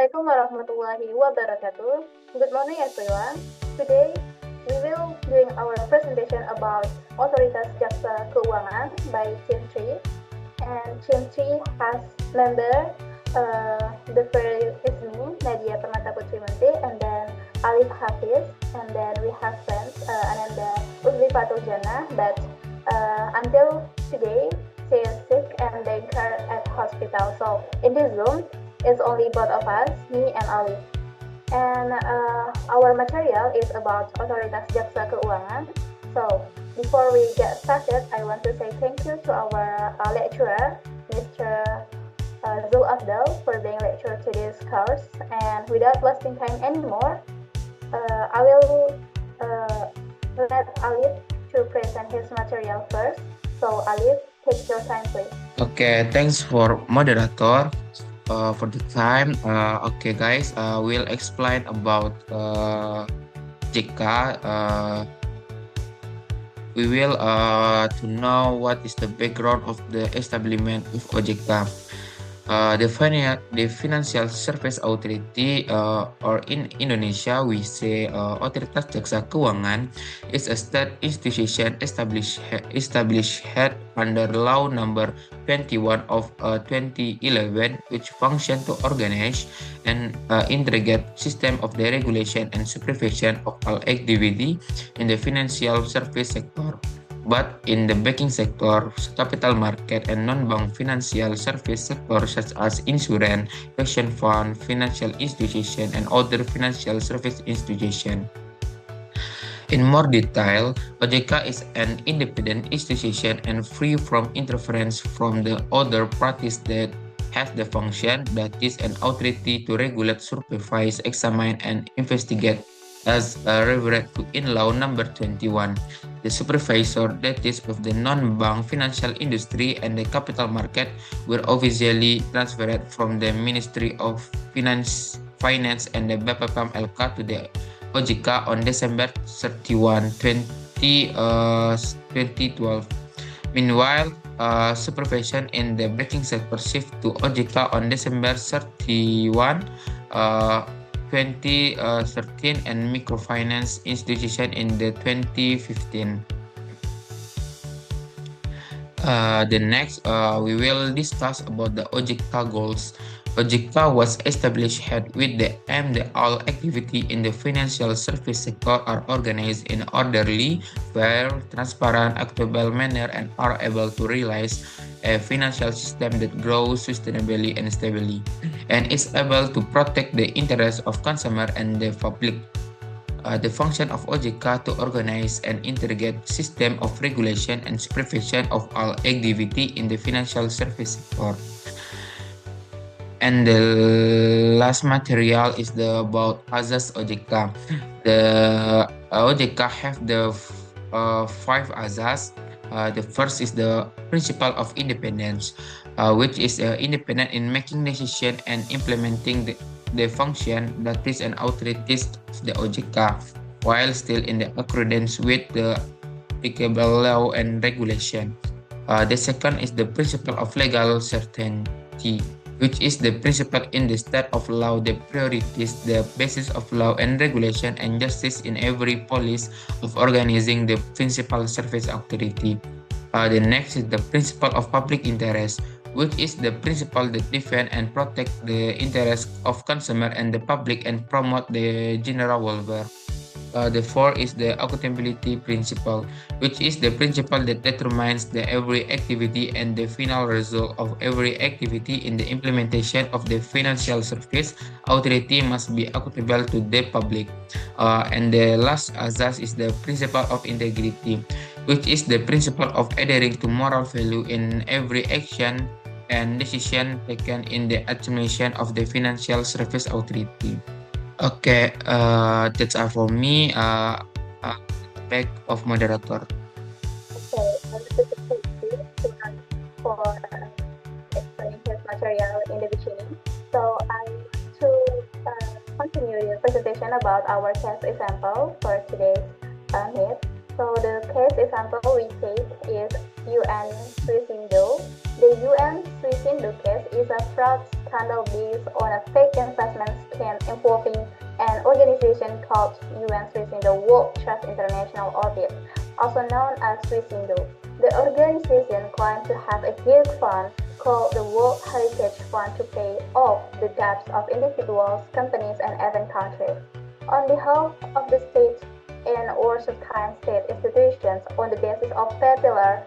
Assalamualaikum warahmatullahi wabarakatuh. Good morning everyone. Today we will doing our presentation about Otoritas Jasa Keuangan by Team 3. And Team 3 has member the first is me, Nadia Permata Putri Menteri, and then Alif Hafiz, and then we have friends Ananda Uzlifatul Jannah, but until today she is sick and they care at hospital. So in this Zoom, it's only both of us, me and Ali. And our material is about Otoritas Jasa Keuangan. So before we get started, I want to say thank you to our lecturer, Mr. Zul Afdal, for being lecturer to this course. And without wasting time anymore, I will let Alif to present his material first. So Alif, take your time, please. Okay, thanks for moderator for the time. Okay, guys, we'll explain about JK. We will to know what is the background of the establishment of OJK. The Financial Service Authority, or in Indonesia we say Otoritas Jasa Keuangan, is a state institution established under Law Number 21 of 2011, which function to organize and integrate system of the regulation and supervision of all activity in the financial service sector. But in the banking sector, capital market, and non-bank financial service sector such as insurance, pension fund, financial institution, and other financial service institution. In more detail, OJK is an independent institution and free from interference from the other parties that has the function, that is an authority to regulate, supervise, examine, and investigate as referred to in Law Number 21. The supervisor, that is of the non-bank financial industry and the capital market, were officially transferred from the Ministry of Finance and the BPPM LK to the OJK on December 31, 2012. Meanwhile, supervision in the banking sector shift to OJK on December 31, 2013, and microfinance institution in the 2015. The next, we will discuss about the OJK goals. OJK was established with the aim that all activity in the financial service sector are organized in orderly, fair, transparent, equitable manner and are able to realize a financial system that grows sustainably and stably, and is able to protect the interests of consumer and the public. The function of OJK to organize and integrate system of regulation and supervision of all activity in the financial service sector. And the last material is about Azas OJK. The OJK have the 5 Azas. The first is the principle of independence, which is independent in making decision and implementing the function, that is an authority of the OJK, while still in the accordance with the applicable law and regulation. The second is the principle of legal certainty, which is the principle in the state of law that priorities the basis of law and regulation and justice in every policy of organizing the principal service authority. The next is the principle of public interest, which is the principle that defend and protect the interests of consumer and the public and promote the general welfare. The fourth is the accountability principle, which is the principle that determines the every activity and the final result of every activity in the implementation of the financial service authority must be accountable to the public. And the last azas is the principle of integrity, which is the principle of adhering to moral value in every action and decision taken in the administration of the financial service authority. Okay, that's all for me. Back of moderator. Okay, this is thank you to Alif for explaining his material in the beginning. So I want to continue the presentation about our case example for today's meet. So the case example we take is UN Suisindo. The UN Suisindo case is a fraud scandal based on a fake investment scheme involving an organization called UN Suisindo World Trust International Audit, also known as Suisindo. The organization claimed to have a huge fund called the World Heritage Fund to pay off the debts of individuals, companies, and even countries. On behalf of the state and or certain state institutions on the basis of popular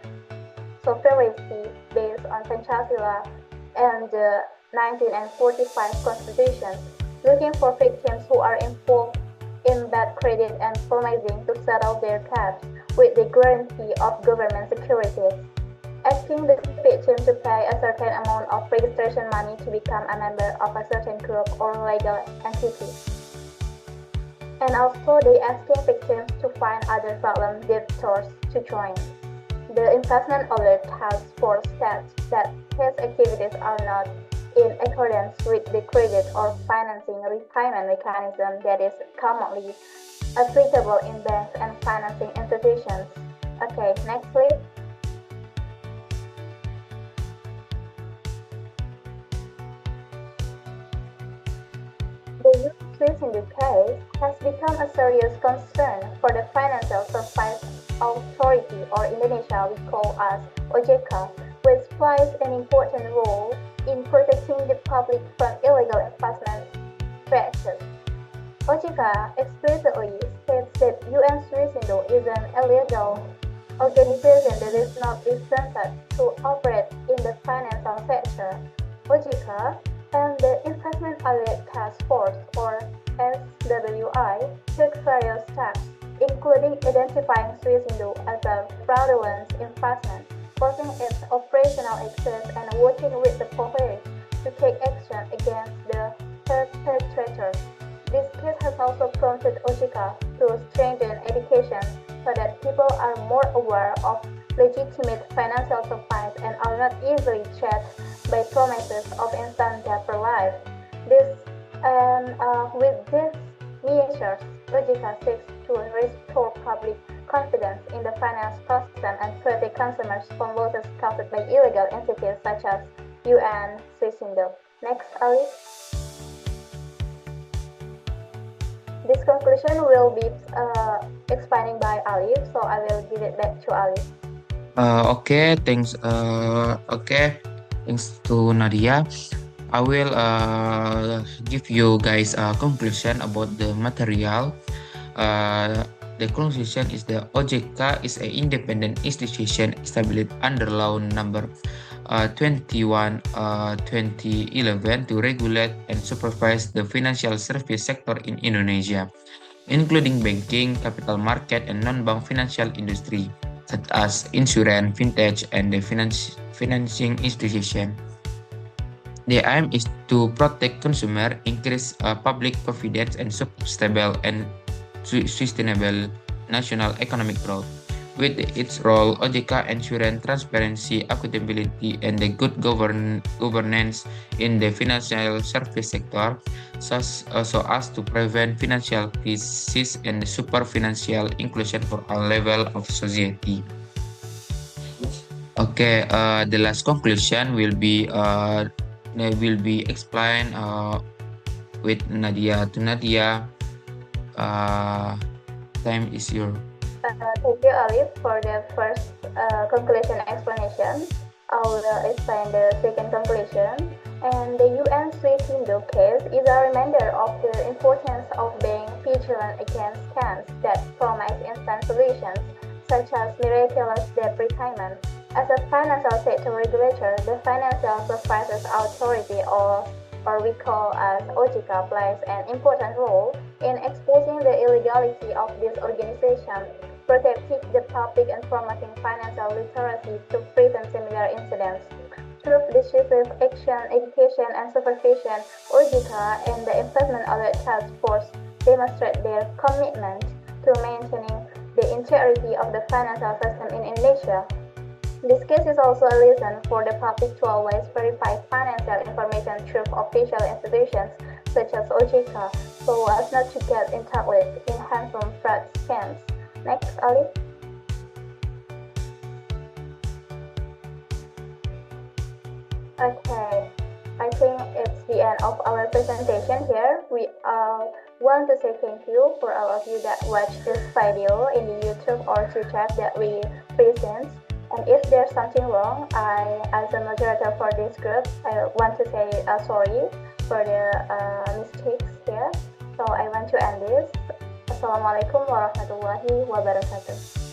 sovereignty based on Pancasila and the 1945 Constitution, looking for victims who are involved in bad credit and promising to settle their debts with the guarantee of government securities, asking the victim to pay a certain amount of registration money to become a member of a certain group or legal entity. And also they asking victims to find other problem debtors to join. The Investment Alert Task Force states that his activities are not in accordance with the credit or financing repayment mechanism that is commonly applicable in banks and financing institutions. Okay, next please. The youth in the case has become a serious concern for the Financial Services Authority, or Indonesia we call as OJK, which plays an important role in protecting the public from illegal investment practices. OJK explicitly states that UN Suisindo is an illegal organization that is not licensed to operate in the financial sector. OJK and the Investment Alert Task Force, or SWI, took various steps, including identifying Suisindo as a fraudulent investment, forcing its operational access, and working with the police to take action against the perpetrators. This case has also prompted OJK to strengthen education so that people are more aware of legitimate financial supplies and are not easily trapped by promises of instant debt for life. With these measures, OJK seeks to restore public confidence in the finance system and protect consumers from losses caused by illegal entities such as UN Suisindo. Next, Ali. This conclusion will be explaining by Ali, so I will give it back to Ali. Okay, thanks. Thanks to Nadia. I will give you guys a conclusion about the material. The conclusion is the OJK is an independent institution established under Law Number 21 2011 to regulate and supervise the financial service sector in Indonesia, including banking, capital market, and non-bank financial industry, such as insurance, fintech, and the financing institution. The aim is to protect consumer, increase public confidence, and support stable and sustainable national economic growth. With its role, OJK ensures transparency, accountability, and the good governance in the financial service sector, so as to prevent financial crisis and super financial inclusion for all levels of society. Okay, the last conclusion will be explained with Nadia. To Nadia, time is yours. Thank you, Alif, for the first conclusion explanation. I will explain the second conclusion. And the UN Suisindo case is a reminder of the importance of being vigilant against scams that promise instant solutions, such as miraculous debt repayment. As a financial sector regulator, the Financial Services Authority, or we call as OJK, plays an important role in exposing the illegality of this organization, protecting the public and promoting financial literacy to prevent similar incidents. Through decisive action, education, and supervision, OJK and the Investment Alert Task Force demonstrate their commitment to maintaining the integrity of the financial system in Indonesia. This case is also a lesson for the public to always verify financial information through official institutions such as OJK, so as not to get entangled in harmful fraud scams. Next, Ali. Okay, I think it's the end of our presentation here. We want to say thank you for all of you that watched this video in the YouTube or to chat that we present. And if there's something wrong, I, as a moderator for this group, I want to say sorry for the mistakes here. So I want to end this. Assalamualaikum warahmatullahi wabarakatuh.